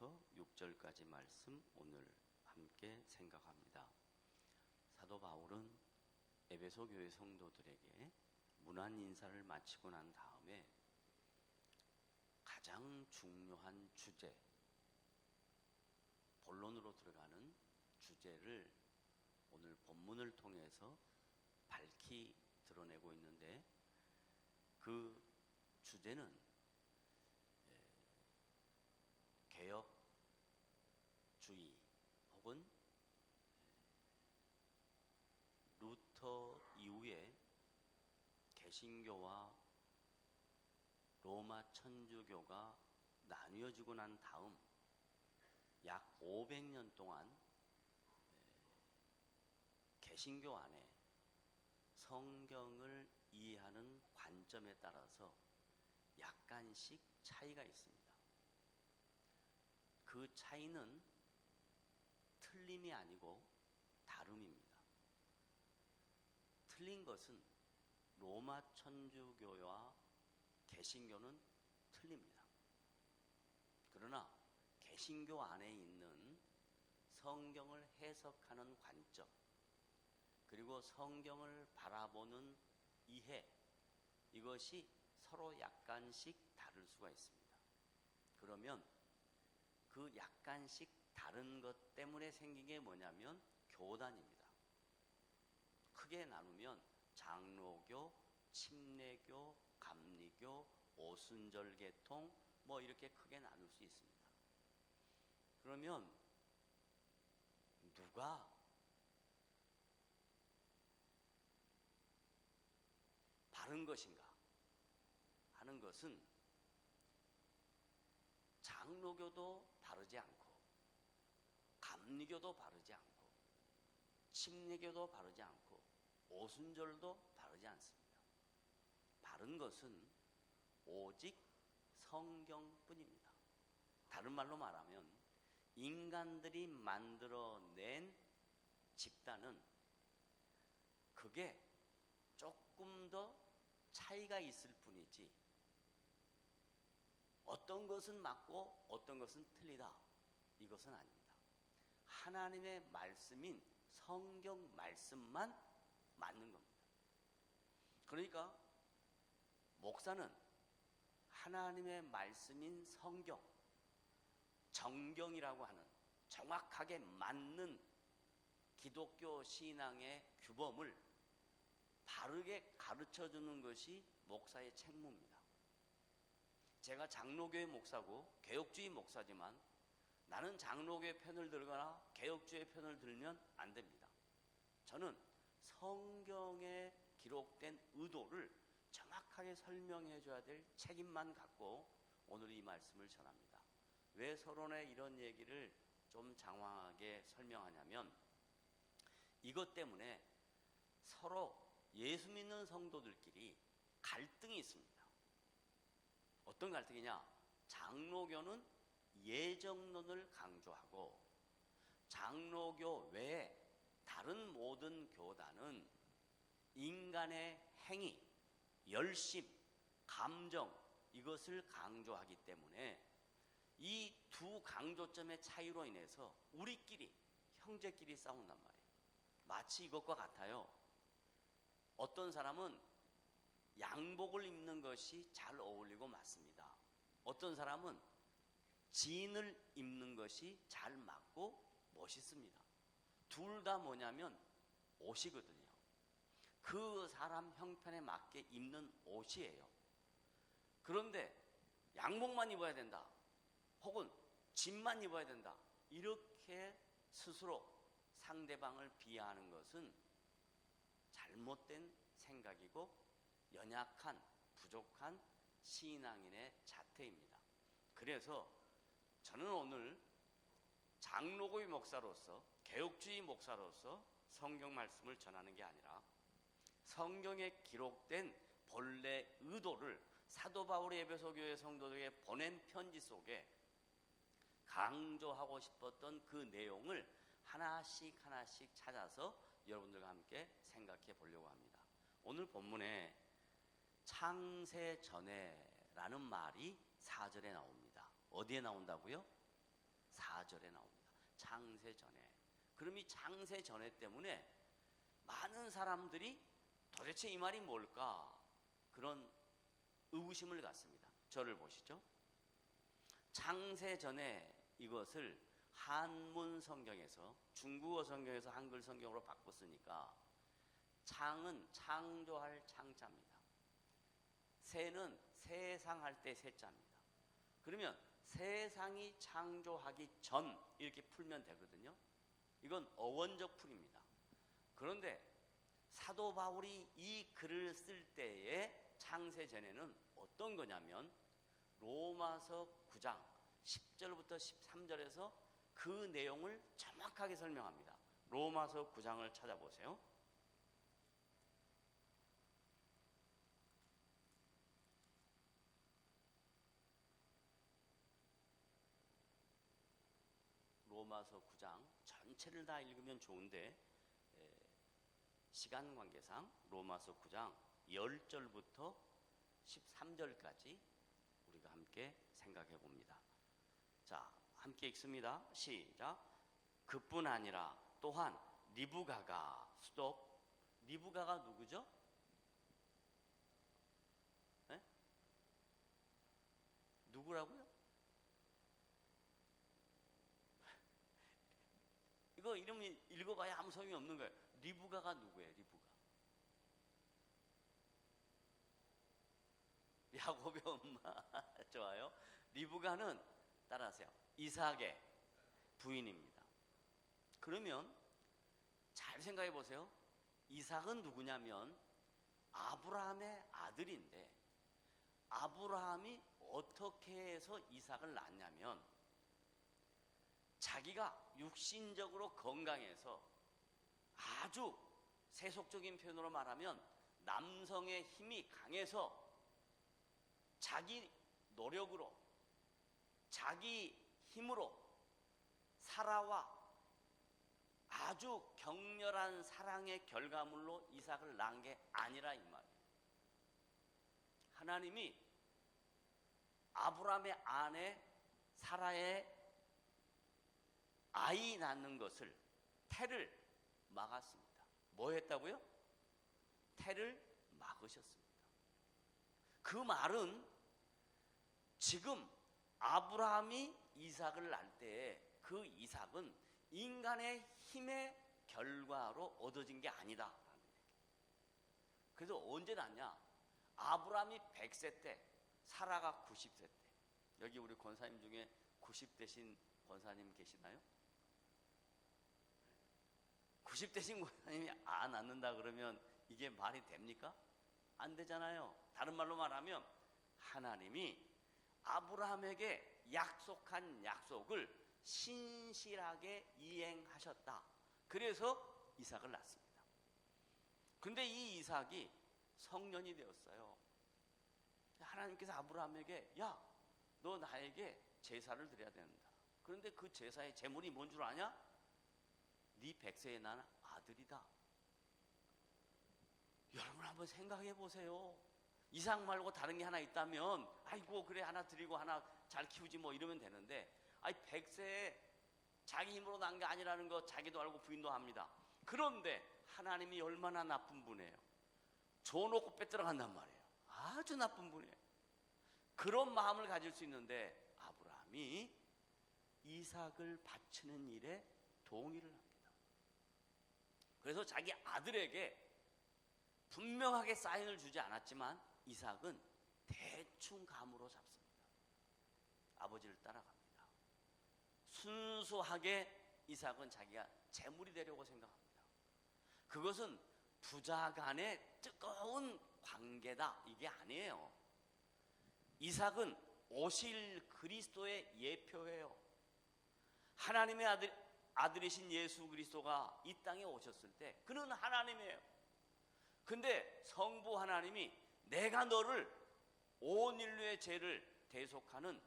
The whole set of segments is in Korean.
1절부터 6절까지 말씀 오늘 함께 생각합니다. 사도 바울은 에베소 교회 성도들에게 문안 인사를 마치고 난 다음에 가장 중요한 주제, 본론으로 들어가는 주제를 오늘 본문을 통해서 밝히 드러내고 있는데, 그 주제는 개혁주의 혹은 루터 이후에 개신교와 로마 천주교가 나뉘어지고 난 다음 약 500년 동안 개신교 안에 성경을 이해하는 관점에 따라서 약간씩 차이가 있습니다. 그 차이는 틀림이 아니고 다름입니다. 틀린 것은 로마 천주교와 개신교는 틀립니다. 그러나 개신교 안에 있는 성경을 해석하는 관점, 그리고 성경을 바라보는 이해, 이것이 서로 약간씩 다를 수가 있습니다. 그러면 그 약간씩 다른 것 때문에 생긴 게 뭐냐면 교단입니다. 크게 나누면 장로교, 침례교, 감리교, 오순절계통, 이렇게 크게 나눌 수 있습니다. 그러면 누가 바른 것인가 하는 것은 장로교도 바르지 않고, 감리교도 바르지 않고, 침례교도 바르지 않고, 오순절도 바르지 않습니다. 바른 것은 오직 성경뿐입니다. 다른 말로 말하면 인간들이 만들어낸 집단은 그게 조금 더 차이가 있을 뿐이지, 어떤 것은 맞고 어떤 것은 틀리다, 이것은 아닙니다. 하나님의 말씀인 성경 말씀만 맞는 겁니다. 그러니까 목사는 하나님의 말씀인 성경, 정경이라고 하는 정확하게 맞는 기독교 신앙의 규범을 바르게 가르쳐주는 것이 목사의 책무입니다. 제가 장로교회 목사고 개혁주의 목사지만 나는 장로교회 편을 들거나 개혁주의 편을 들면 안 됩니다. 저는 성경에 기록된 의도를 정확하게 설명해 줘야 될 책임만 갖고 오늘 이 말씀을 전합니다. 왜 서론에 이런 얘기를 좀 장황하게 설명하냐면, 이것 때문에 서로 예수 믿는 성도들끼리 갈등이 있습니다. 어떤 갈등이냐? 장로교는 예정론을 강조하고 장로교 외에 다른 모든 교단은 인간의 행위, 열심, 감정, 이것을 강조하기 때문에 이 두 강조점의 차이로 인해서 우리끼리, 형제끼리 싸운단 말이에요. 마치 이것과 같아요. 어떤 사람은 양복을 입는 것이 잘 어울리고 맞습니다. 어떤 사람은 진을 입는 것이 잘 맞고 멋있습니다. 둘 다 뭐냐면 옷이거든요. 그 사람 형편에 맞게 입는 옷이에요. 그런데 양복만 입어야 된다, 혹은 진만 입어야 된다, 이렇게 스스로 상대방을 비하하는 것은 잘못된 생각이고 연약한, 부족한 신앙인의 자태입니다. 그래서 저는 오늘 장로교의 목사로서, 개혁주의 목사로서 성경 말씀을 전하는 게 아니라 성경에 기록된 본래 의도를 사도 바울이 에베소 교회 성도들에게 보낸 편지 속에 강조하고 싶었던 그 내용을 하나씩 찾아서 여러분들과 함께 생각해 보려고 합니다. 오늘 본문에 창세 전에라는 말이 4절에 나옵니다. 어디에 나온다고요? 4절에 나옵니다. 창세 전에. 그럼 이 창세 전에 때문에 많은 사람들이 도대체 이 말이 뭘까? 그런 의구심을 갖습니다. 저를 보시죠. 창세 전에 이것을 한문 성경에서, 중국어 성경에서 한글 성경으로 바꿨으니까 창은 창조할 창자입니다. 세는 세상할 때 세자입니다. 그러면 세상이 창조하기 전 이렇게 풀면 되거든요. 이건 어원적 풀입니다. 그런데 사도 바울이 이 글을 쓸 때의 창세 전에는 어떤 거냐면 로마서 9장 10절부터 13절에서 그 내용을 정확하게 설명합니다. 로마서 9장을 찾아보세요. 로마서 9장 전체를 다 읽으면 좋은데 시간 관계상 로마서 9장 10절부터 13절까지 우리가 함께 생각해 봅니다. 자, 함께 읽습니다. 시작. 그뿐 아니라 또한 리브가가 스톱. 리브가가 누구죠? 네? 누구라고요? 이거 이름 읽어봐야 아무 소용이 없는 거예요. 리브가가 누구예요? 리브가 야곱의 엄마. 좋아요. 리브가는 따라하세요. 이삭의 부인입니다. 그러면 잘 생각해 보세요. 이삭은 누구냐면 아브라함의 아들인데, 아브라함이 어떻게 해서 이삭을 낳냐면 자기가 육신적으로 건강해서, 아주 세속적인 표현으로 말하면 남성의 힘이 강해서 자기 노력으로, 자기 힘으로 사라와 아주 격렬한 사랑의 결과물로 이삭을 낳은 게 아니라 이 말이에요. 하나님이 아브라함의 아내 사라의 아이 낳는 것을, 태를 막았습니다. 뭐 했다고요? 태를 막으셨습니다. 그 말은 지금 아브라함이 이삭을 낳을 때에 그 이삭은 인간의 힘의 결과로 얻어진 게 아니다. 그래서 언제 낳냐? 아브라함이 100세 때, 사라가 90세 때. 여기 우리 권사님 중에 90대신 권사님 계시나요? 90대신 권사님이 안 낳는다 그러면 이게 말이 됩니까? 안 되잖아요. 다른 말로 말하면 하나님이 아브라함에게 약속한 약속을 신실하게 이행하셨다. 그래서 이삭을 낳습니다. 그런데 이 이삭이 성년이 되었어요. 하나님께서 아브라함에게, 야, 너 나에게 제사를 드려야 된다. 그런데 그 제사의 제물이 뭔 줄 아냐? 네 100세에 난 아들이다. 여러분 한번 생각해 보세요. 이삭 말고 다른 게 하나 있다면 아이고 그래 하나 드리고 하나 잘 키우지 뭐 이러면 되는데, 아니 100세에 자기 힘으로 난 게 아니라는 거 자기도 알고 부인도 합니다. 그런데 하나님이 얼마나 나쁜 분이에요. 줘놓고 뺏들어간단 말이에요. 아주 나쁜 분이에요. 그런 마음을 가질 수 있는데 아브라함이 이삭을 바치는 일에 동의를 합니다. 그래서 자기 아들에게 분명하게 사인을 주지 않았지만 이삭은 대충 감으로 잡습니다. 아버지를 따라갑니다. 순수하게 이삭은 자기가 재물이 되려고 생각합니다. 그것은 부자 간의 뜨거운 관계다, 이게 아니에요. 이삭은 오실 그리스도의 예표예요. 하나님의 아들이신 예수 그리스도가 이 땅에 오셨을 때 그는 하나님이에요. 근데 성부 하나님이 내가 너를 온 인류의 죄를 대속하는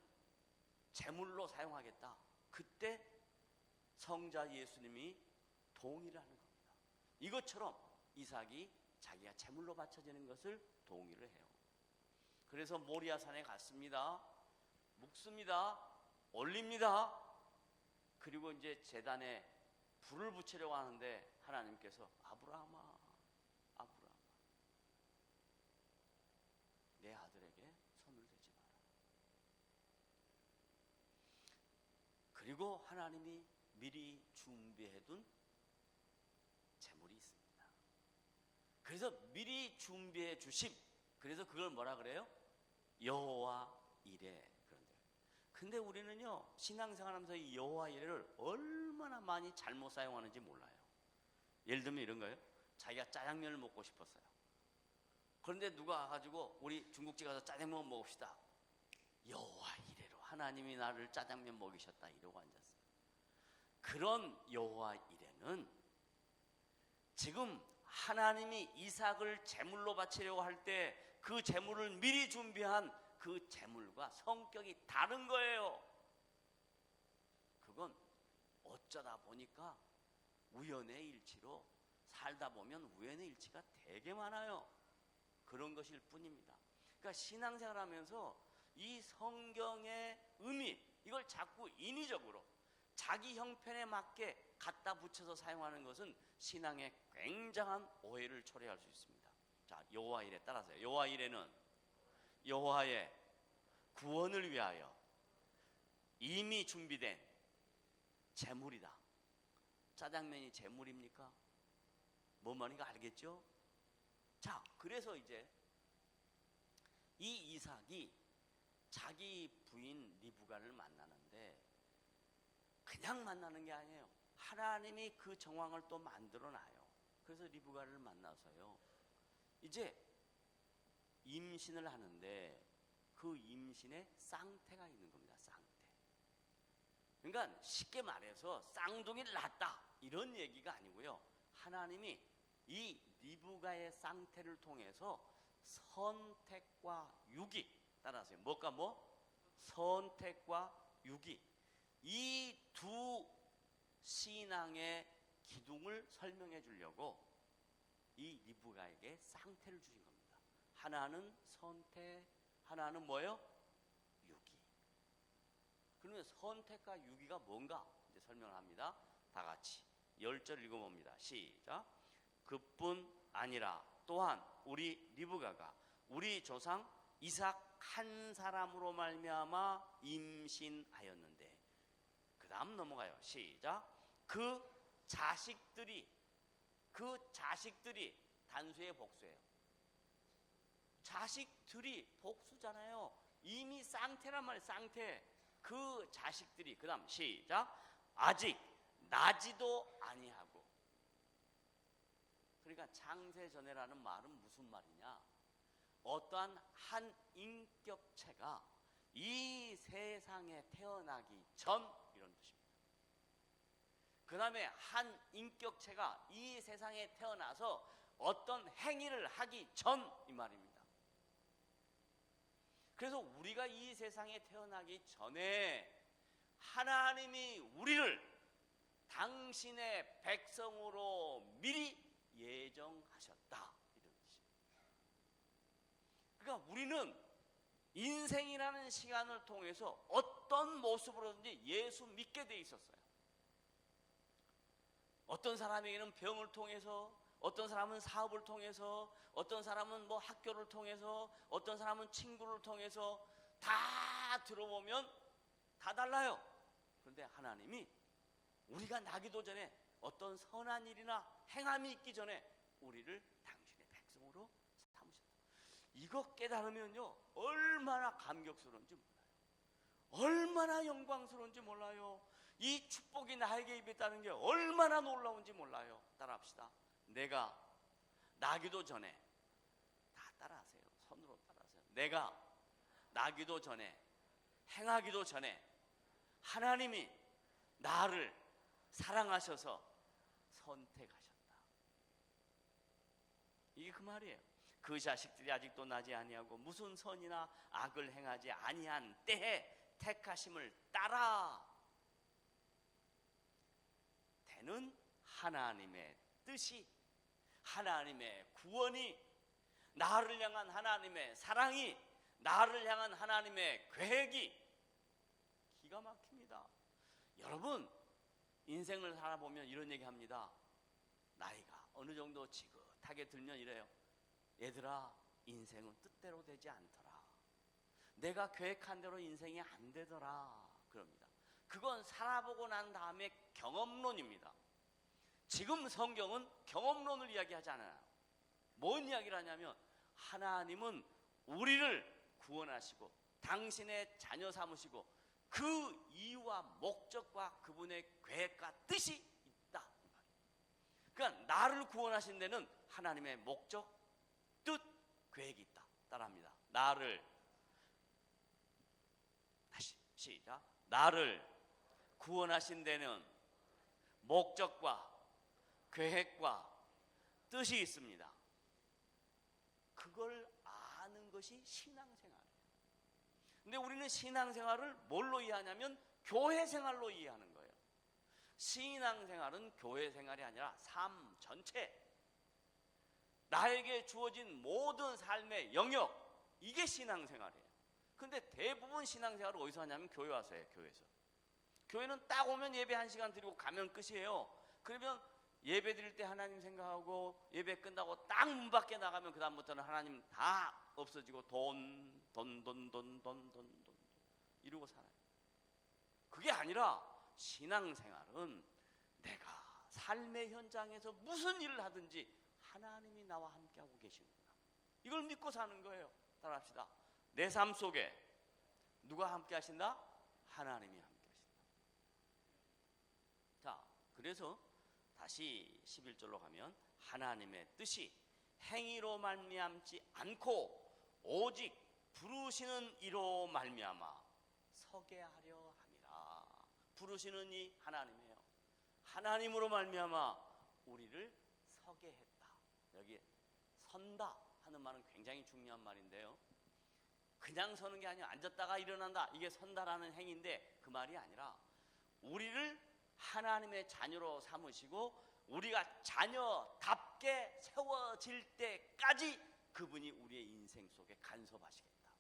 제물로 사용하겠다. 그때 성자 예수님이 동의를 하는 겁니다. 이것처럼 이삭이 자기가 제물로 바쳐지는 것을 동의를 해요. 그래서 모리아산에 갔습니다. 묵습니다. 올립니다. 그리고 이제 제단에 불을 붙이려고 하는데 하나님께서 아브라함아, 아브라함아, 내 아들에게 손을 대지 마라. 그리고 하나님이 미리 준비해둔 제물이 있습니다. 그래서 미리 준비해 주심. 그래서 그걸 뭐라 그래요? 여호와 이레. 그런데 근데 우리는요, 신앙생활하면서 이 여호와 이레를 얼마나 많이 잘못 사용하는지 몰라요. 예를 들면 이런 거예요. 자기가 짜장면을 먹고 싶었어요. 그런데 누가 와가지고 우리 중국집 가서 짜장면 먹읍시다. 여호와 이레로 하나님이 나를 짜장면 먹이셨다 이러고 앉았어요. 그런 여호와 이레는 지금 하나님이 이삭을 제물로 바치려고 할 때 그 제물을 미리 준비한 그 제물과 성격이 다른 거예요. 그건 어쩌다 보니까 우연의 일치로 살다 보면 우연의 일치가 되게 많아요. 그런 것일 뿐입니다. 그러니까 신앙생활하면서 이 성경의 의미, 이걸 자꾸 인위적으로 자기 형편에 맞게 갖다 붙여서 사용하는 것은 신앙에 굉장한 오해를 초래할 수 있습니다. 자, 여호와 이레 따라서요. 여호와 이레는 여호와의 구원을 위하여 이미 준비된 제물이다. 짜장면이 제물입니까? 뭔 말인가 알겠죠? 자, 그래서 이제 이 이삭이 자기 부인 리브가를 만나는데 그냥 만나는 게 아니에요. 하나님이 그 정황을 또 만들어놔요. 그래서 리브가를 만나서요, 이제 임신을 하는데 그 임신에 쌍태가 있는 겁니다. 쌍태. 그러니까 쉽게 말해서 쌍둥이를 낳았다 이런 얘기가 아니고요, 하나님이 이 리브가의 쌍태를 통해서 선택과 유기, 따라하세요. 뭐가 뭐? 선택과 유기, 이 두 신앙의 기둥을 설명해 주려고 이 리브가에게 쌍태를 주신 겁니다. 하나는 선택, 하나는 뭐예요? 유기. 그러면 선택과 유기가 뭔가 이제 설명을 합니다. 다 같이 10절 읽어봅니다. 시작. 그뿐 아니라 또한 우리 리브가가 우리 조상 이삭 한 사람으로 말미암아 임신하였는데, 그 다음 넘어가요. 시작. 그 자식들이 단수의 복수예요. 자식들이 복수잖아요. 이미 쌍태란 말이에요. 쌍태. 그 자식들이, 그 다음 시작. 아직 나지도 아니하고. 그러니까 창세전에라는 말은 무슨 말이냐, 어떠한 한 인격체가 이 세상에 태어나기 전, 이런 뜻입니다. 그 다음에 한 인격체가 이 세상에 태어나서 어떤 행위를 하기 전, 이 말입니다. 그래서 우리가 이 세상에 태어나기 전에 하나님이 우리를 당신의 백성으로 미리 예정하셨다, 이런 뜻입니다. 그러니까 우리는 인생이라는 시간을 통해서 어떤 모습으로든지 예수 믿게 돼 있었어요. 어떤 사람에게는 병을 통해서, 어떤 사람은 사업을 통해서, 어떤 사람은 뭐 학교를 통해서, 어떤 사람은 친구를 통해서, 다 들어보면 다 달라요. 그런데 하나님이 우리가 나기도 전에 어떤 선한 일이나 행함이 있기 전에 우리를 당신의 백성으로 삼으셨다. 이거 깨달으면요, 얼마나 감격스러운지 몰라요. 얼마나 영광스러운지 몰라요. 이 축복이 나에게 입혔다는 게 얼마나 놀라운지 몰라요. 따라합시다. 내가 나기도 전에, 다 따라하세요. 손으로 따라하세요. 내가 나기도 전에, 행하기도 전에 하나님이 나를 사랑하셔서 선택하셨다. 이게 그 말이에요. 그 자식들이 아직도 나지 아니하고 무슨 선이나 악을 행하지 아니한 때에 택하심을 따라 되는 하나님의 뜻이, 하나님의 구원이, 나를 향한 하나님의 사랑이, 나를 향한 하나님의 계획이 기가 막힙니다. 여러분, 인생을 살아보면 이런 얘기합니다. 나이가 어느 정도 지긋하게 들면 이래요. 얘들아, 인생은 뜻대로 되지 않더라. 내가 계획한 대로 인생이 안 되더라. 그럽니다. 그건 살아보고 난 다음에 경험론입니다. 지금 성경은 경험론을 이야기하지 않아요. 뭔 이야기를 하냐면 하나님은 우리를 구원하시고 당신의 자녀 삼으시고 그 이유와 목적과 그분의 계획과 뜻이 있다. 그러니까 나를 구원하신 데는 하나님의 목적, 뜻, 계획이 있다. 따라합니다. 나를, 다시 시작. 나를 구원하신 데는 목적과 계획과 뜻이 있습니다. 그걸 아는 것이 신앙생활이에요. 근데 우리는 신앙생활을 뭘로 이해하냐면 교회생활로 이해하는 거예요. 신앙생활은 교회생활이 아니라 삶 전체, 나에게 주어진 모든 삶의 영역, 이게 신앙생활이에요. 근데 대부분 신앙생활을 어디서 하냐면 교회 와서 해요. 교회에서. 교회는 딱 오면 예배 1시간 드리고 가면 끝이에요. 그러면 예배 드릴 때 하나님 생각하고 예배 끝나고 딱 문 밖에 나가면 그 다음부터는 하나님 다 없어지고 돈 이러고 살아요. 그게 아니라 신앙생활은 내가 삶의 현장에서 무슨 일을 하든지 하나님이 나와 함께하고 계시는구나. 이걸 믿고 사는 거예요. 따라합시다. 내 삶 속에 누가 함께 하신다? 하나님이 함께 하신다. 자, 그래서 다시 11절로 가면 하나님의 뜻이 행위로 말미암지 않고 오직 부르시는 이로 말미암아 서게 하려 함이라. 부르시는 이 하나님이에요. 하나님으로 말미암아 우리를 서게 했다. 여기 선다 하는 말은 굉장히 중요한 말인데요. 그냥 서는 게 아니라 앉았다가 일어난다, 이게 선다라는 행위인데 그 말이 아니라 우리를 하나님의 자녀로 삼으시고 우리가 자녀답게 세워질 때까지 그분이 우리의 인생 속에 간섭하시겠다.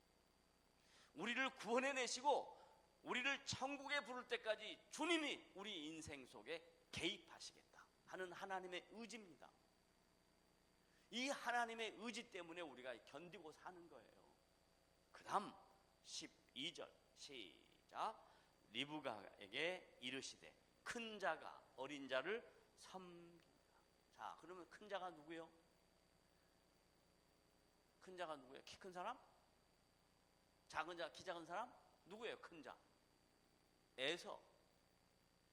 우리를 구원해내시고 우리를 천국에 부를 때까지 주님이 우리 인생 속에 개입하시겠다 하는 하나님의 의지입니다. 이 하나님의 의지 때문에 우리가 견디고 사는 거예요. 그 다음 12절 시작. 리브가에게 이르시되 큰 자가 어린 자를 섬긴다. 자, 그러면 큰 자가 누구예요? 큰 자가 누구예요? 키 큰 사람? 작은 자, 키 작은 사람? 누구예요? 큰 자. 에서.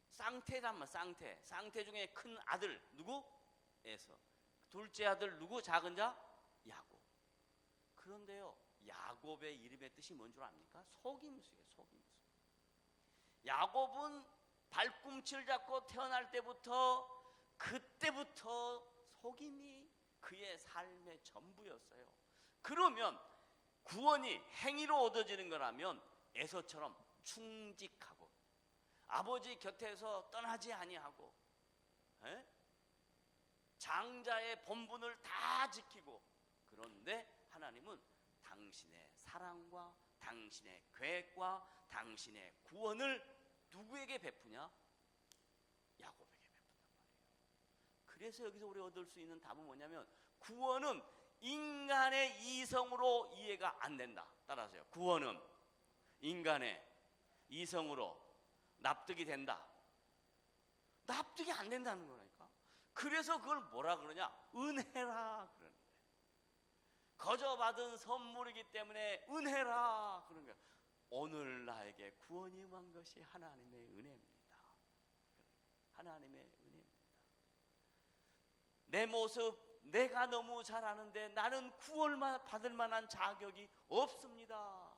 쌍태잖아, 쌍태. 쌍태 중에 큰 아들 누구? 에서. 둘째 아들 누구? 작은 자? 야곱. 그런데요, 야곱의 이름의 뜻이 뭔 줄 압니까? 속임수예요. 속임수. 야곱은 발꿈치를 잡고 태어날 때부터, 그때부터 속임이 그의 삶의 전부였어요. 그러면 구원이 행위로 얻어지는 거라면 에서처럼 충직하고 아버지 곁에서 떠나지 아니하고 장자의 본분을 다 지키고, 그런데 하나님은 당신의 사랑과 당신의 계획과 당신의 구원을 누구에게 베푸냐? 야곱에게 베푼단 말이에요. 그래서 여기서 우리가 얻을 수 있는 답은 뭐냐면 구원은 인간의 이성으로 이해가 안 된다. 따라하세요. 구원은 인간의 이성으로 납득이 된다. 납득이 안 된다는 거라니까. 그래서 그걸 뭐라 그러냐? 은혜라 그러는 거예요. 거저 받은 선물이기 때문에 은혜라 그러는 거예요. 오늘 나에게 구원이 임한 것이 하나님의 은혜입니다. 하나님의 은혜입니다. 내 모습 내가 너무 잘하는데 나는 구원 받을 만한 자격이 없습니다.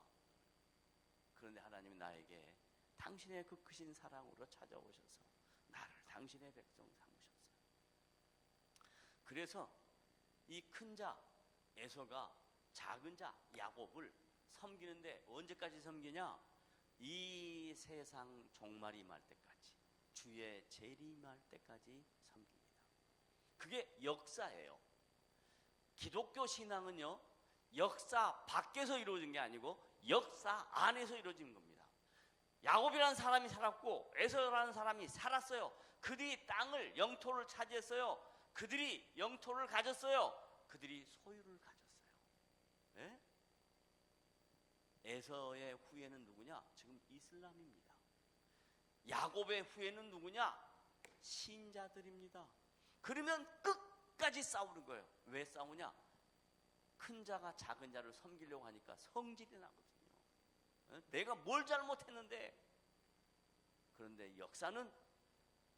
그런데 하나님은 나에게 당신의 그 크신 사랑으로 찾아오셔서 나를 당신의 백성 삼으셨어요. 그래서 이 큰 자 에서가 작은 자 야곱을 섬기는데 언제까지 섬기냐? 이 세상 종말이 임할 때까지, 주의 재림할 때까지 섬깁니다. 그게 역사예요. 기독교 신앙은요, 역사 밖에서 이루어진 게 아니고 역사 안에서 이루어진 겁니다. 야곱이라는 사람이 살았고 에서라는 사람이 살았어요. 그들이 땅을 영토를 차지했어요. 그들이 영토를 가졌어요. 그들이 소유를 가졌어요. 네? 에서의 후예는 누구냐? 지금 이슬람입니다. 야곱의 후예는 누구냐? 신자들입니다. 그러면 끝까지 싸우는 거예요. 왜 싸우냐? 큰 자가 작은 자를 섬기려고 하니까 성질이 나거든요. 내가 뭘 잘못했는데. 그런데 역사는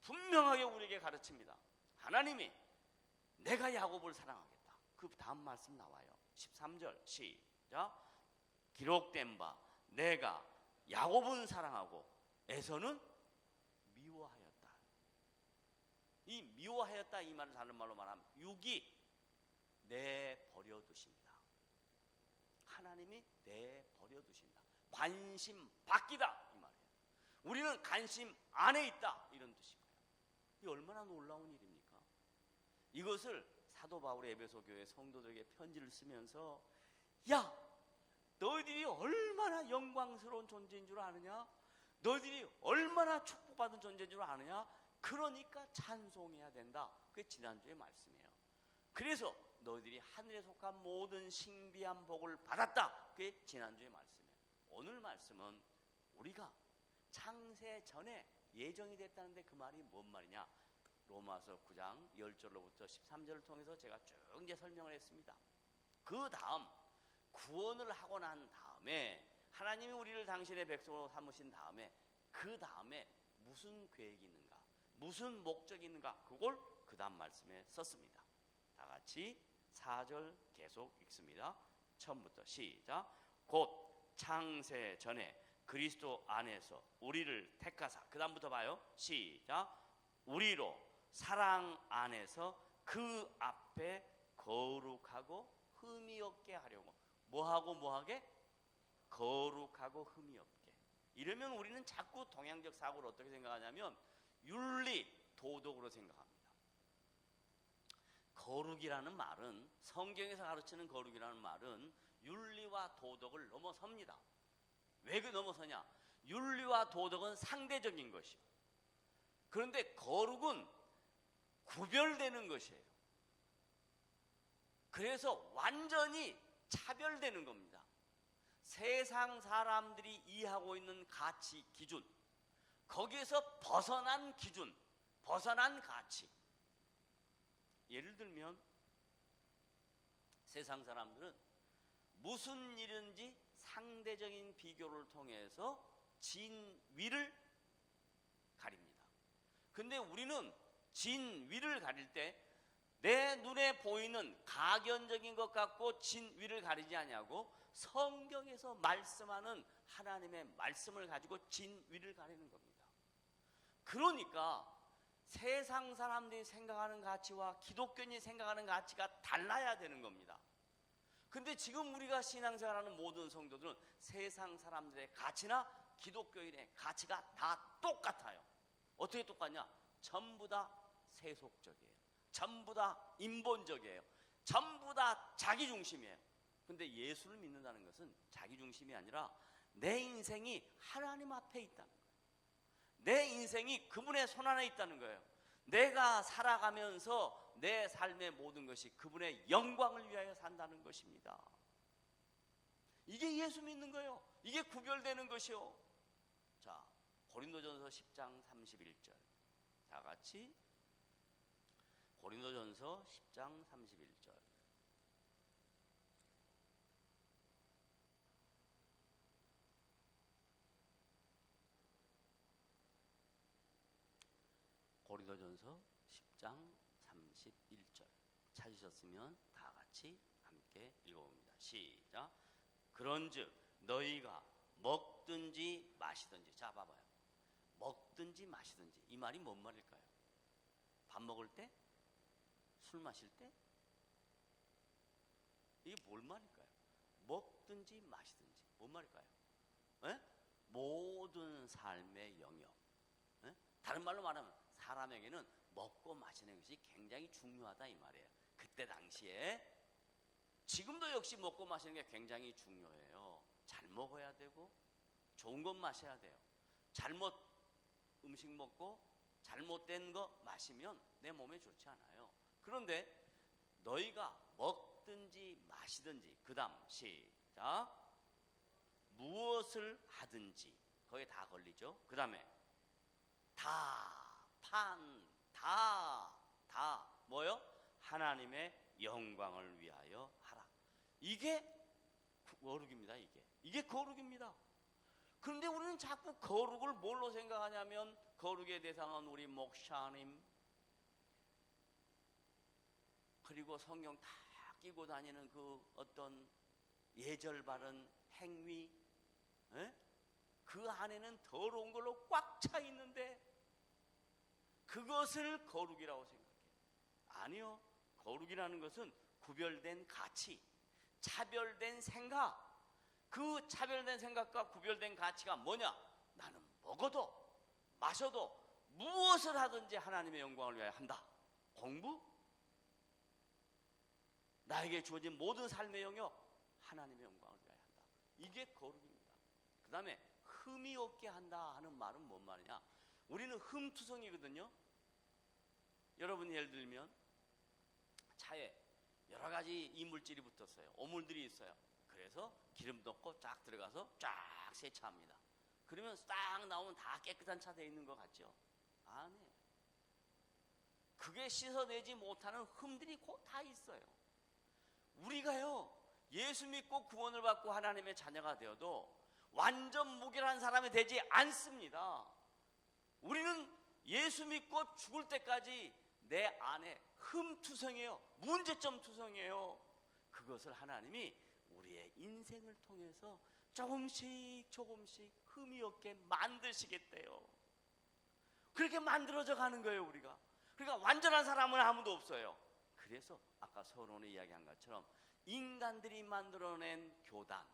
분명하게 우리에게 가르칩니다. 하나님이 내가 야곱을 사랑하겠다. 그 다음 말씀 나와요. 13절 시작. 기록된 바 내가 야곱은 사랑하고 에서는 미워하였다. 이 미워하였다 이 말을 다른 말로 말하면 육이 내버려 두신다. 하나님이 내버려 두신다. 관심 밖이다 이 말이에요. 우리는 관심 안에 있다 이런 뜻이고요. 이 얼마나 놀라운 일입니까? 이것을 사도 바울의 에베소 교회 성도들에게 편지를 쓰면서 야 너희들이 얼마나 영광스러운 존재인 줄 아느냐? 너희들이 얼마나 축복받은 존재인 줄 아느냐? 그러니까 찬송해야 된다. 그게 지난주의 말씀이에요. 그래서 너희들이 하늘에 속한 모든 신비한 복을 받았다. 그게 지난주의 말씀이에요. 오늘 말씀은 우리가 창세 전에 예정이 됐다는데 그 말이 뭔 말이냐? 로마서 9장 10절로부터 13절을 통해서 제가 쭉 이제 설명을 했습니다. 그 다음 구원을 하고 난 다음에 하나님이 우리를 당신의 백성으로 삼으신 다음에 그 다음에 무슨 계획이 있는가? 무슨 목적이 있는가? 그걸 그 다음 말씀에 썼습니다. 다 같이 4절 계속 읽습니다. 처음부터 시작. 곧 창세 전에 그리스도 안에서 우리를 택하사. 그 다음부터 봐요. 시작. 우리로 사랑 안에서 그 앞에 거룩하고 흠이 없게 하려고. 뭐하게? 거룩하고 흠이 없게. 이러면 우리는 자꾸 동양적 사고를 어떻게 생각하냐면 윤리, 도덕으로 생각합니다. 거룩이라는 말은 성경에서 가르치는 거룩이라는 말은 윤리와 도덕을 넘어섭니다. 왜 그 넘어서냐? 윤리와 도덕은 상대적인 것이요. 그런데 거룩은 구별되는 것이에요. 그래서 완전히 차별되는 겁니다. 세상 사람들이 이해하고 있는 가치 기준, 거기에서 벗어난 기준, 벗어난 가치. 예를 들면 세상 사람들은 무슨 일인지 상대적인 비교를 통해서 진위를 가립니다. 근데 우리는 진위를 가릴 때 내 눈에 보이는 가견적인 것 갖고 진위를 가리지 아니하고 성경에서 말씀하는 하나님의 말씀을 가지고 진위를 가리는 겁니다. 그러니까 세상 사람들이 생각하는 가치와 기독교인이 생각하는 가치가 달라야 되는 겁니다. 근데 지금 우리가 신앙생활하는 모든 성도들은 세상 사람들의 가치나 기독교인의 가치가 다 똑같아요. 어떻게 똑같냐? 전부 다 세속적이에요. 전부 다 인본적이에요. 전부 다 자기중심이에요. 근데 예수를 믿는다는 것은 자기중심이 아니라 내 인생이 하나님 앞에 있다는 거예요. 내 인생이 그분의 손안에 있다는 거예요. 내가 살아가면서 내 삶의 모든 것이 그분의 영광을 위하여 산다는 것입니다. 이게 예수 믿는 거예요. 이게 구별되는 것이요. 자, 고린도전서 10장 31절. 다 같이 고린도전서 10장 31절. 고린도전서 10장 31절 찾으셨으면 다 같이 함께 읽어봅니다. 시작. 그런즉 너희가 먹든지 마시든지. 자 봐봐요. 먹든지 마시든지 이 말이 뭔 말일까요? 밥 먹을 때? 술 마실 때? 이게 뭘 말일까요? 먹든지 마시든지 뭔 말일까요? 에? 모든 삶의 영역. 에? 다른 말로 말하면 사람에게는 먹고 마시는 것이 굉장히 중요하다 이 말이에요. 그때 당시에 지금도 역시 먹고 마시는 게 굉장히 중요해요. 잘 먹어야 되고 좋은 것 마셔야 돼요. 잘못 음식 먹고 잘못된 거 마시면 내 몸에 좋지 않아요. 그런데 너희가 먹든지 마시든지, 그 다음 시작, 무엇을 하든지, 거기에 다 걸리죠. 그 다음에 다 뭐요? 하나님의 영광을 위하여 하라. 이게 거룩입니다. 이게 거룩입니다. 그런데 우리는 자꾸 거룩을 뭘로 생각하냐면, 거룩의 대상은 우리 목사님, 그리고 성경 다 끼고 다니는 그 어떤 예절 바른 행위, 그 안에는 더러운 걸로 꽉 차 있는데 그것을 거룩이라고 생각해요. 아니요. 거룩이라는 것은 구별된 가치, 차별된 생각. 그 차별된 생각과 구별된 가치가 뭐냐? 나는 먹어도 마셔도 무엇을 하든지 하나님의 영광을 위하여 한다. 공부? 나에게 주어진 모든 삶의 영역 하나님의 영광을 위하여 한다. 이게 거룩입니다. 그 다음에 흠이 없게 한다 하는 말은 뭔 말이냐? 우리는 흠투성이거든요. 여러분 예를 들면 차에 여러 가지 이물질이 붙었어요. 오물들이 있어요. 그래서 기름 넣고 쫙 들어가서 쫙 세차합니다. 그러면 딱 나오면 다 깨끗한 차 돼 있는 것 같죠? 아니에요. 그게 씻어내지 못하는 흠들이 곧 다 있어요. 우리가요, 예수 믿고 구원을 받고 하나님의 자녀가 되어도 완전 무결한 사람이 되지 않습니다. 우리는 예수 믿고 죽을 때까지 내 안에 흠투성이에요. 문제점 투성이에요. 그것을 하나님이 우리의 인생을 통해서 조금씩 흠이 없게 만드시겠대요. 그렇게 만들어져 가는 거예요, 우리가. 그러니까 완전한 사람은 아무도 없어요. 그래서 아까 서론에 이야기한 것처럼 인간들이 만들어낸 교단,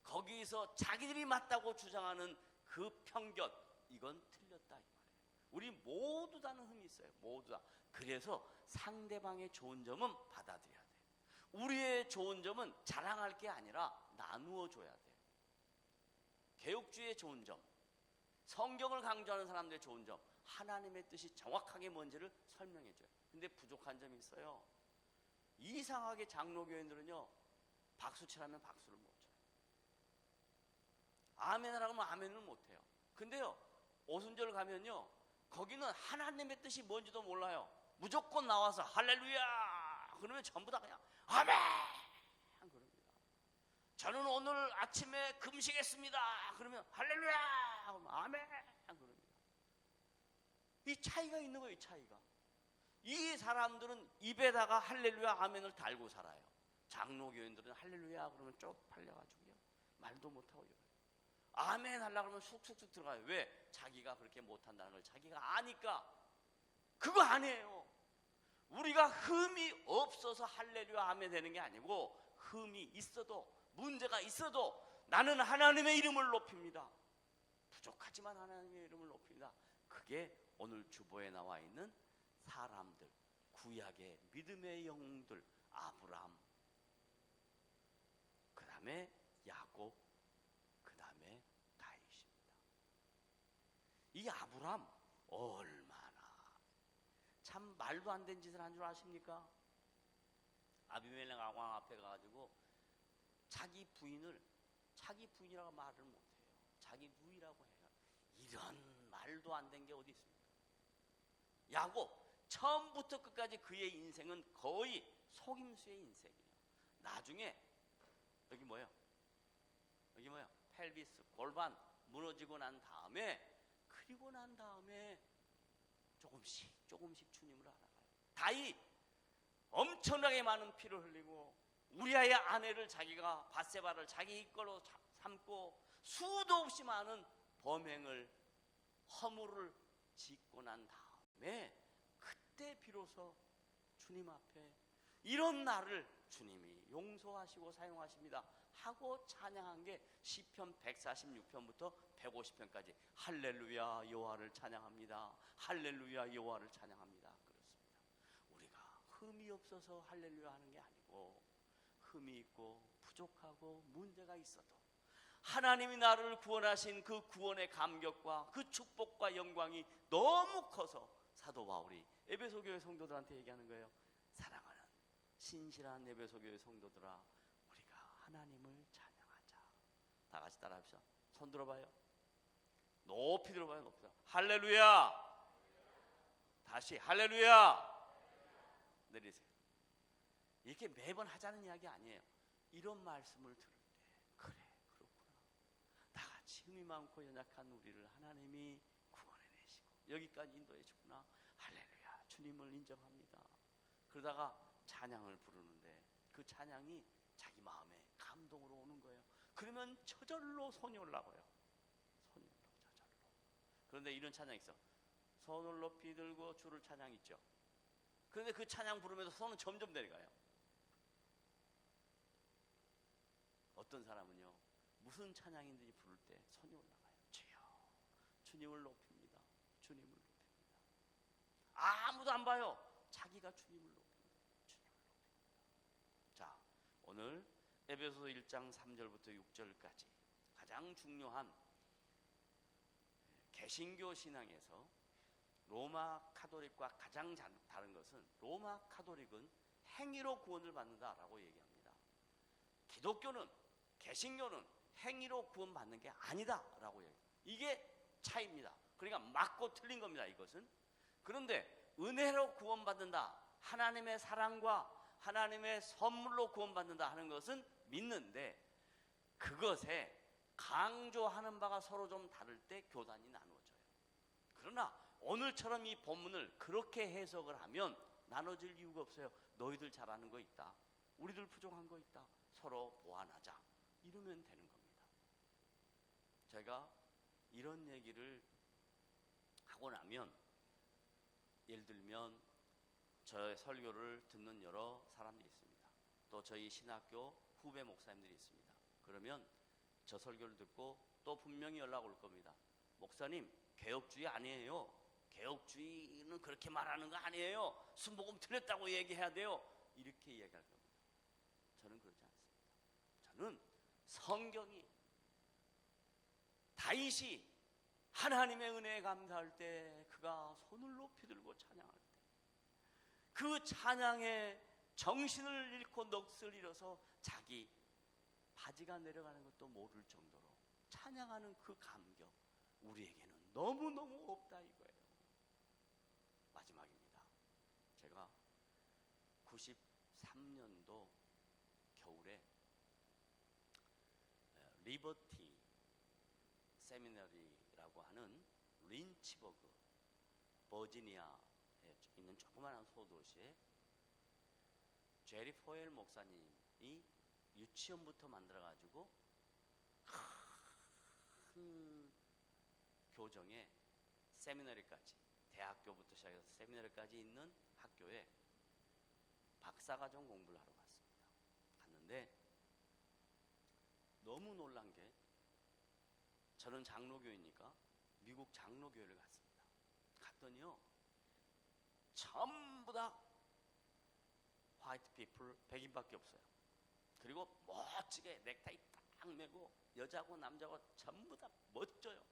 거기서 자기들이 맞다고 주장하는 그 편견, 이건 틀렸다 이 말이에요. 우리 모두 다는 흠이 있어요. 모두 다. 그래서 상대방의 좋은 점은 받아들여야 돼요. 우리의 좋은 점은 자랑할 게 아니라 나누어 줘야 돼요. 개혁주의의 좋은 점, 성경을 강조하는 사람들의 좋은 점, 하나님의 뜻이 정확하게 뭔지를 설명해 줘요. 근데 부족한 점이 있어요. 이상하게 장로교인들은요, 박수치라면 박수를 못 쳐요. 아멘을 하면 아멘을 못 해요. 근데요, 오순절 가면요, 거기는 하나님의 뜻이 뭔지도 몰라요. 무조건 나와서 할렐루야 그러면 전부 다 그냥 아멘 그럽니다. 저는 오늘 아침에 금식했습니다 그러면 할렐루야 그러면 아멘 그럽니다. 이 차이가 있는 거예요. 이 차이가. 이 사람들은 입에다가 할렐루야 아멘을 달고 살아요. 장로교인들은 할렐루야 그러면 쪽팔려가지고요, 말도 못하고 이래요. 아멘 하려고 그러면 쑥쑥쑥 들어가요. 왜? 자기가 그렇게 못한다는 걸 자기가 아니까. 그거 아니에요. 우리가 흠이 없어서 할렐루야 아멘 되는 게 아니고, 흠이 있어도 문제가 있어도 나는 하나님의 이름을 높입니다. 부족하지만 하나님의 이름을 높입니다. 그게 오늘 주보에 나와 있는 사람들, 구약의 믿음의 영웅들, 아브라함, 그 다음에 야곱, 그 다음에 다윗입니다. 이 아브라함 얼마나 참 말도 안 되는 짓을 한 줄 아십니까? 아비멜렉 왕 앞에 가가지고 자기 부인이라고 말을 못해요. 자기 누이라고 해요. 이런 말도 안 된 게 어디 있습니까? 야곱 처음부터 끝까지 그의 인생은 거의 속임수의 인생이에요. 나중에 여기 뭐예요? 펠비스, 골반 무너지고 난 다음에, 그리고 난 다음에 조금씩 주님을 알아가요. 다윗 엄청나게 많은 피를 흘리고 우리아의 아내를 자기가 밧세바를 자기 걸로 삼고 수도 없이 많은 범행을, 허물을 짓고 난 다음에 그때 비로소 주님 앞에 이런 나를 주님이 용서하시고 사용하십니다 하고 찬양한 게 시편 146편부터 150편까지 할렐루야 여호와를 찬양합니다, 할렐루야 여호와를 찬양합니다 그렇습니다. 우리가 흠이 없어서 할렐루야 하는 게 아니고, 흠이 있고 부족하고 문제가 있어도 하나님이 나를 구원하신 그 구원의 감격과 그 축복과 영광이 너무 커서 사도 바울이 에베소 교회 성도들한테 얘기하는 거예요. 사랑하는 신실한 에베소 교회 성도들아, 우리가 하나님을 찬양하자. 다 같이 따라합시다. 손 들어봐요. 높이 들어봐요. 높이 들어. 할렐루야. 다시 할렐루야. 내리세요. 이렇게 매번 하자는 이야기 아니에요. 이런 말씀을 들을 때 그래 그렇구나. 나같이 힘이 많고 연약한 우리를 하나님이 구원해내시고 여기까지 인도해 주구나. 할렐루야. 주님을 인정합니다. 그러다가 찬양을 부르는데 그 찬양이 자기 마음에 감동으로 오는 거예요. 그러면 저절로 손이 올라가요. 손이 올라가요. 저절로. 그런데 이런 찬양 있어. 손을 높이 들고 주를 찬양 있죠. 그런데 그 찬양 부르면서 손은 점점 내려가요. 어떤 사람은요, 무슨 찬양인지 부를 때 손이 올라가요. 주여, 주님을 높입니다. 주님을 높입니다. 아무도 안 봐요. 자기가 주님을 높입니다. 주님을 높입니다. 자, 오늘 에베소서 1장 3절부터 6절까지 가장 중요한 개신교 신앙에서 로마 카톨릭과 가장 다른 것은, 로마 카톨릭은 행위로 구원을 받는다라고 얘기합니다. 기독교는, 개신교는 행위로 구원받는 게 아니다라고 얘기해요. 이게 차이입니다. 그러니까 맞고 틀린 겁니다, 이것은. 그런데 은혜로 구원받는다, 하나님의 사랑과 하나님의 선물로 구원받는다 하는 것은 믿는데, 그것에 강조하는 바가 서로 좀 다를 때 교단이 나누어져요. 그러나 오늘처럼 이 본문을 그렇게 해석을 하면 나눠질 이유가 없어요. 너희들 잘하는 거 있다, 우리들 부족한 거 있다, 서로 보완하자, 이러면 되는 겁니다. 제가 이런 얘기를 하고 나면, 예를 들면 저의 설교를 듣는 여러 사람들이 있습니다. 또 저희 신학교 후배 목사님들이 있습니다. 그러면 저 설교를 듣고 또 분명히 연락 올 겁니다. 목사님, 개혁주의 아니에요. 개혁주의는 그렇게 말하는 거 아니에요. 순복음 틀렸다고 얘기해야 돼요. 이렇게 얘기할 겁니다. 저는 그렇지 않습니다. 저는 성경이, 다윗이 하나님의 은혜에 감사할 때 그가 손을 높이 들고 찬양할 때 그 찬양에 정신을 잃고 넋을 잃어서 자기 바지가 내려가는 것도 모를 정도로 찬양하는 그 감격, 우리에게는 너무너무 없다 이거예요. 마지막입니다. 제가 93년도 겨울에 리버티 세미너리라고 하는 린치버그, 버지니아에 있는 조그마한 소도시에 제리 포엘 목사님이 유치원부터 만들어가지고 큰 교정에 세미너리까지, 대학교부터 시작해서 세미너리까지 있는 학교에 박사과정 공부를 하러 갔습니다. 갔는데 너무 놀란 게, 저는 장로교이니까 미국 장로교회를 갔습니다. 갔더니요, 전부 다 화이트 피플, 백인밖에 없어요. 그리고 멋지게 넥타이 딱 매고 여자고 남자고 전부 다 멋져요.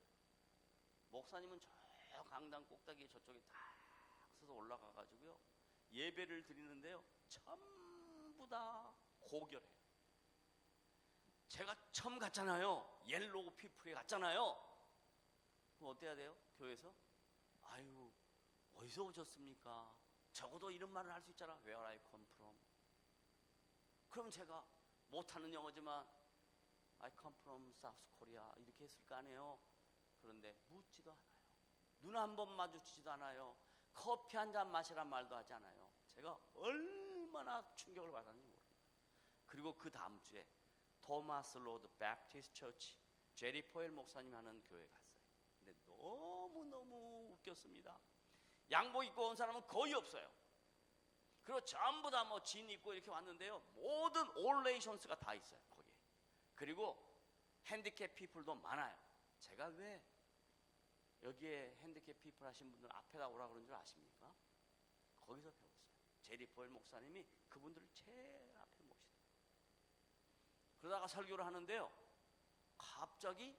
목사님은 저 강당 꼭대기 저쪽에 딱 서서 올라가가지고요, 예배를 드리는데요, 전부 다 고결해요. 제가 처음 갔잖아요. 옐로우 피플에 갔잖아요. 그럼 어때야 돼요? 교회에서? 아유, 어디서 오셨습니까? 적어도 이런 말을 할 수 있잖아. Where I come from. 그럼 제가 못하는 영어지만 I come from South Korea 이렇게 했을 거 아니에요. 그런데 묻지도 않아요. 눈 한 번 마주치지도 않아요. 커피 한 잔 마시란 말도 하지 않아요. 제가 얼마나 충격을 받았는지 모릅니다. 그리고 그 다음 주에 토마스 로드 배프티스트 처치, 제리 포엘 목사님 하는 교회에 갔어요. 근데 너무너무 웃겼습니다. 양복 입고 온 사람은 거의 없어요. 그리고 전부 다 뭐 진 입고 이렇게 왔는데요, 모든 올레이션스가 다 있어요 거기에. 그리고 핸디캡 피플도 많아요. 제가 왜 여기에 핸디캡 피플 하신 분들 앞에다 오라 그런 줄 아십니까? 거기서 배웠어요. 제리 포엘 목사님이 그분들을 제일 앞에 모시더라고요. 그러다가 설교를 하는데요, 갑자기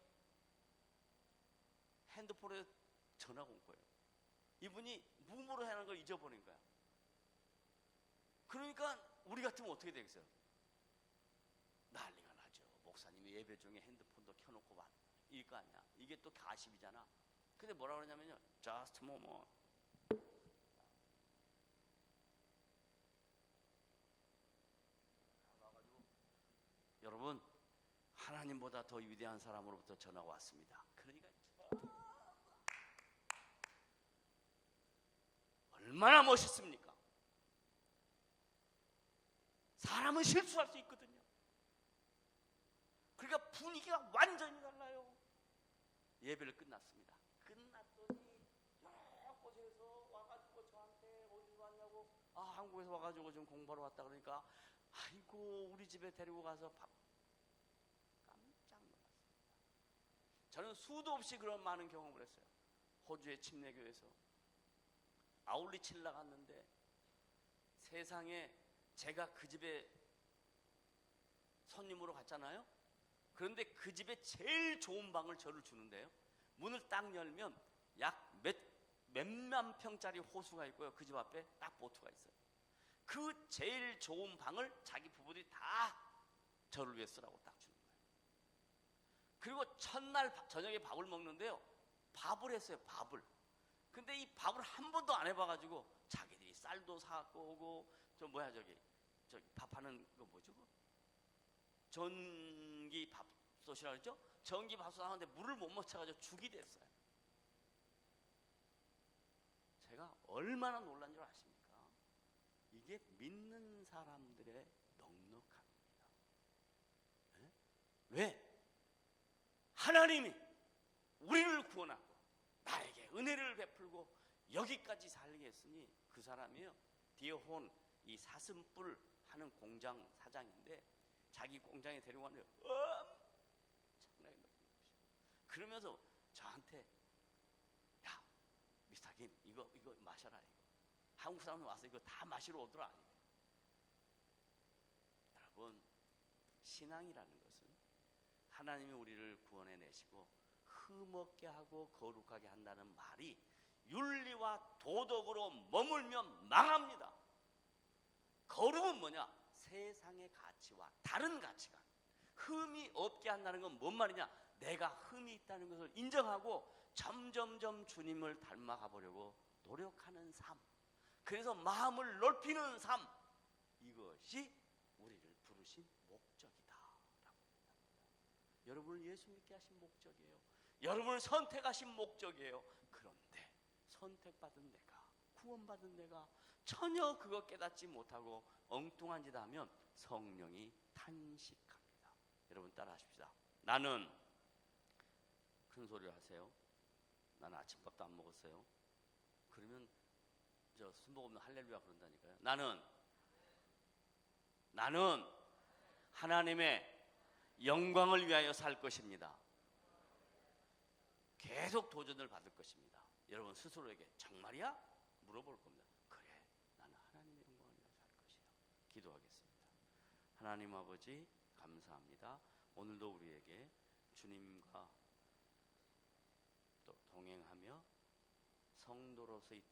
핸드폰에 전화가 온 거예요. 이분이 무음으로 하는 걸 잊어버린 거야. 그러니까 우리 같으면 어떻게 되겠어요? 난리가 나죠. 목사님이 예배 중에 핸드폰도 켜놓고 와 이럴 거 아니야. 이게 또 가십이잖아. 근데 뭐라 그러냐면요, just a moment. 여러분, 하나님보다 더 위대한 사람으로부터 전화가 왔습니다. 그러니까 얼마나 멋있습니까? 사람은 실수할 수 있거든요. 그러니까 분위기가 완전히 달라요. 예배를 끝났습니다. 끝났더니 여러 곳에서 와가지고 저한테 어디서 왔냐고, 한국에서 와가지고 지금 공부하러 왔다 그러니까, 아이고 우리 집에 데리고 가서 밥. 깜짝 놀랐습니다. 저는 수도 없이 그런 많은 경험을 했어요. 호주의 침례교회에서 아울리치를 나갔는데 세상에 제가 그 집에 손님으로 갔잖아요. 그런데 그 집에 제일 좋은 방을 저를 주는데요, 문을 딱 열면 약 몇만 평짜리 호수가 있고요, 그 집 앞에 딱 보트가 있어요. 그 제일 좋은 방을 자기 부부들이 다 저를 위해 쓰라고 딱 주는 거예요. 그리고 첫날 저녁에 밥을 먹는데요, 밥을 했어요. 밥을. 근데 이 밥을 한 번도 안 해봐가지고 자기들이 쌀도 사갖고 오고, 저기 밥하는 거 뭐죠? 전기 밥솥이라 그랬죠? 전기 밥솥 하는데 물을 못 맞춰가지고 죽이 됐어요. 제가 얼마나 놀란 줄 아십니까? 이게 믿는 사람들의 넉넉함입니다. 네? 왜? 하나님이 우리를 구원하고 나에게 은혜를 베풀고 여기까지 살게 했으니, 그 사람이요, 디어혼, 이 사슴뿔 하는 공장 사장인데 자기 공장에 데리고 왔는데 엄청나게 높은 것이요. 그러면서 저한테, 야 미스터 김, 이거 마셔라. 이거 한국 사람 와서 이거 다 마시러 오더라. 여러분, 신앙이라는 것은 하나님이 우리를 구원해 내시고 흠없게 하고 거룩하게 한다는 말이 윤리와 도덕으로 머물면 망합니다. 거룩은 뭐냐? 세상의 가치와 다른 가치관. 흠이 없게 한다는 건 뭔 말이냐? 내가 흠이 있다는 것을 인정하고 점점점 주님을 닮아가 보려고 노력하는 삶. 그래서 마음을 넓히는 삶. 이것이 우리를 부르신 목적이다 라고 얘기합니다. 여러분을 예수 믿게 하신 목적이에요. 여러분을 선택하신 목적이에요. 그런데 선택받은 내가, 구원받은 내가 전혀 그거 깨닫지 못하고 엉뚱한 짓 하면 성령이 탄식합니다. 여러분 따라 하십시다. 나는, 큰 소리를 하세요. 나는 아침밥도 안 먹었어요. 그러면 저 순복 없는 할렐루야 그런다니까요. 나는 하나님의 영광을 위하여 살 것입니다. 계속 도전을 받을 것입니다. 여러분 스스로에게 정말이야? 물어볼 겁니다. 그래, 나는 하나님의 영광을 위하여 살 것이야. 기도하겠습니다. 하나님 아버지 감사합니다. 오늘도 우리에게 주님과 또 동행하며 성도로서의